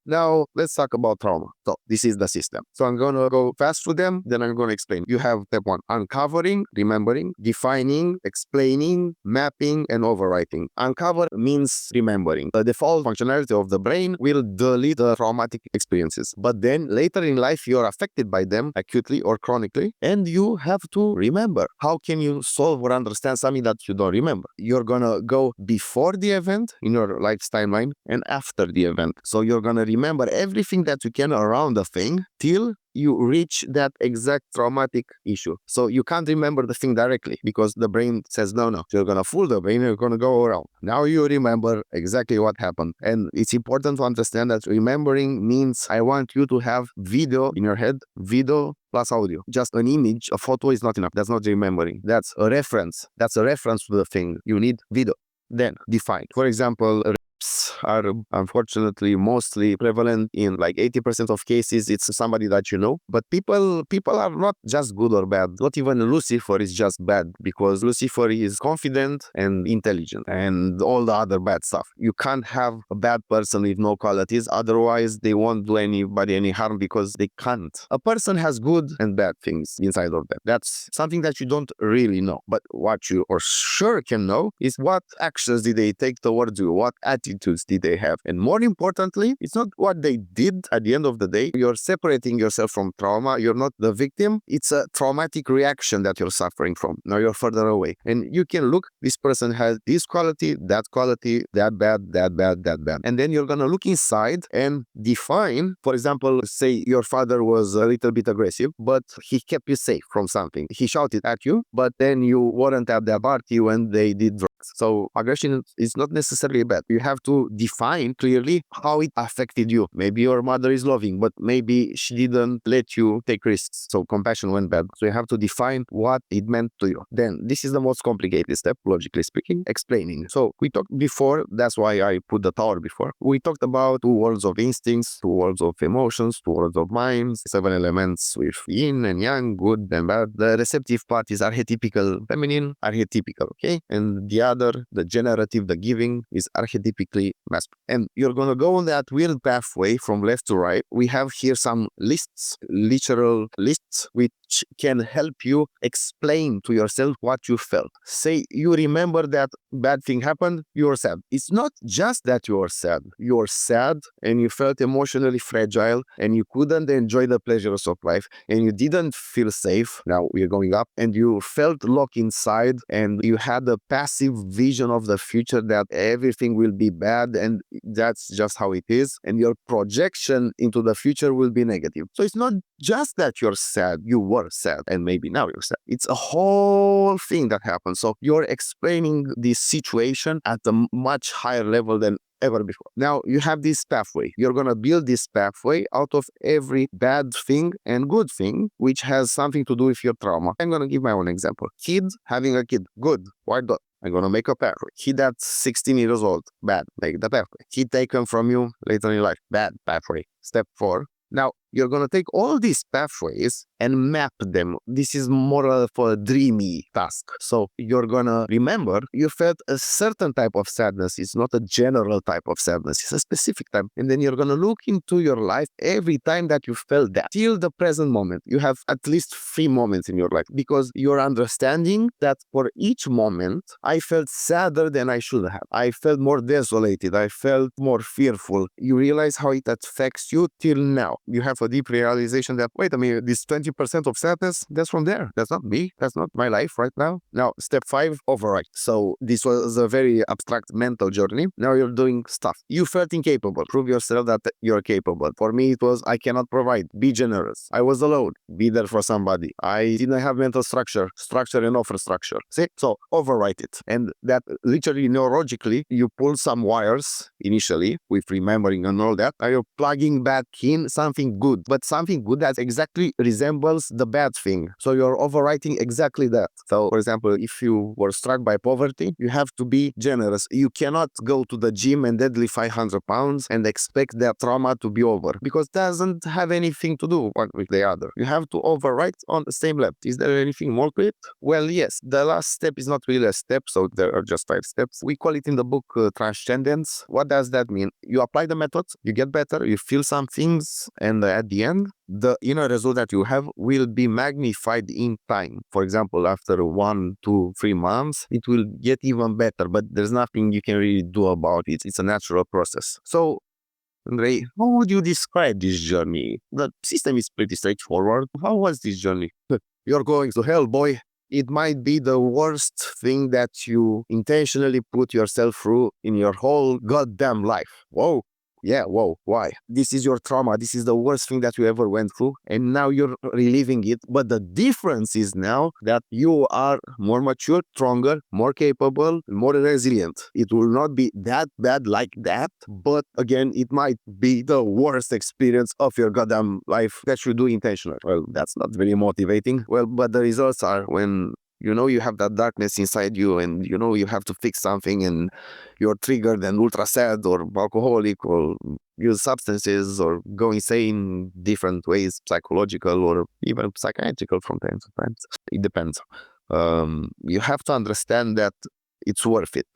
Now let's talk about trauma. So this is the system. So I'm going to go fast through them, then I'm going to explain. You have step 1, uncovering, remembering, defining, explaining, mapping, and overwriting. Uncover means remembering. The default functionality of the brain will delete the traumatic experiences. But then later in life, you're affected by them acutely or chronically, and you have to remember. How can you solve or understand something that you don't remember? You're going to go before the event in your life's timeline and after the event. So you're going to remember everything that you can around the thing till you reach that exact traumatic issue. So you can't remember the thing directly because the brain says, no. You're going to fool the brain, you're going to go around. Now you remember exactly what happened. And it's important to understand that remembering means I want you to have video in your head, video plus audio. Just an image, a photo is not enough. That's not remembering. That's a reference. That's a reference to the thing. You need video. Then define. For example, are unfortunately mostly prevalent in like 80% of cases. It's somebody that you know, but people are not just good or bad. Not even Lucifer is just bad, because Lucifer is confident and intelligent and all the other bad stuff. You can't have a bad person with no qualities, otherwise they won't do anybody any harm because they can't. A person has good and bad things inside of them. That's something that you don't really know, but what you or sure can know is what actions did they take towards you, what attitudes did they have, and more importantly, it's not what they did. At the end of the day, you're separating yourself from trauma. You're not the victim. It's a traumatic reaction that you're suffering from. Now you're further away, and you can look, this person has this quality, that bad, that bad, and then you're gonna look inside and define. For example, say your father was a little bit aggressive, but he kept you safe from something. He shouted at you, but then you weren't at their party when they did drugs. So aggression is not necessarily bad. You have to define clearly how it affected you. Maybe your mother is loving, but maybe she didn't let you take risks. So compassion went bad. So you have to define what it meant to you. Then this is the most complicated step, logically speaking, explaining. So we talked before, that's why I put the tower before. We talked about 2 worlds of instincts, 2 worlds of emotions, 2 worlds of minds, 7 elements with yin and yang, good and bad. The receptive part is archetypical feminine, archetypical, okay? And the other, the generative, the giving, is archetypically masculine. And you're going to go on that weird pathway from left to right. We have here some lists, literal lists, which can help you explain to yourself what you felt. Say you remember that bad thing happened, you're sad. It's not just that you're sad. You're sad and you felt emotionally fragile and you couldn't enjoy the pleasures of life and you didn't feel safe. Now we're going up, and you felt locked inside and you had a passive vision of the future that everything will be bad and that's just how it is, and your projection into the future will be negative. So it's not just that you're sad, you were sad and maybe now you're sad. It's a whole thing that happens. So you're explaining this situation at a much higher level than ever before. Now you have this pathway. You're going to build this pathway out of every bad thing and good thing, which has something to do with your trauma. I'm going to give my own example. Kid having a kid, good. Why not? I'm going to make a pathway. Kid that's 16 years old, bad. Make the pathway. Kid taken from you later in life, bad pathway. Step 4. Now, you're going to take all these pathways and map them. This is more of a dreamy task. So you're going to remember you felt a certain type of sadness. It's not a general type of sadness. It's a specific type. And then you're going to look into your life every time that you felt that. Till the present moment, you have at least 3 moments in your life, because you're understanding that for each moment, I felt sadder than I should have. I felt more desolated. I felt more fearful. You realize how it affects you till now. You have a deep realization that, wait a minute, this 20% of sadness, that's from there. That's not me. That's not my life right now. Now, step 5, overwrite. So this was a very abstract mental journey. Now you're doing stuff. You felt incapable. Prove yourself that you're capable. For me, it was, I cannot provide. Be generous. I was alone. Be there for somebody. I didn't have mental structure and offer structure. See? So overwrite it. And that literally neurologically, you pull some wires initially with remembering and all that. Now you're plugging back in something good good, but something good that exactly resembles the bad thing. So you're overwriting exactly that. So, for example, if you were struck by poverty, you have to be generous. You cannot go to the gym and deadlift 500 pounds and expect that trauma to be over, because it doesn't have anything to do one with the other. You have to overwrite on the same level. Is there anything more to it? Well, yes. The last step is not really a step, so there are just 5 steps. We call it in the book transcendence. What does that mean? You apply the methods, you get better, you feel some things, and at the end, the inner result that you have will be magnified in time. For example, after 1, 2, 3 months, it will get even better, but there's nothing you can really do about it. It's a natural process. So, Andrei, how would you describe this journey? The system is pretty straightforward. How was this journey? You're going to hell, boy. It might be the worst thing that you intentionally put yourself through in your whole goddamn life. Whoa. Yeah, whoa, why? This is your trauma. This is the worst thing that you ever went through, and now you're reliving it. But the difference is now that you are more mature, stronger, more capable, more resilient. It will not be that bad like that, but again, it might be the worst experience of your goddamn life that you do intentionally. Well, that's not very motivating. Well, but the results are when you know you have that darkness inside you, and you know you have to fix something, and you're triggered and ultra sad or alcoholic or use substances or go insane different ways, psychological or even psychiatrical from time to time. It depends. You have to understand that it's worth it.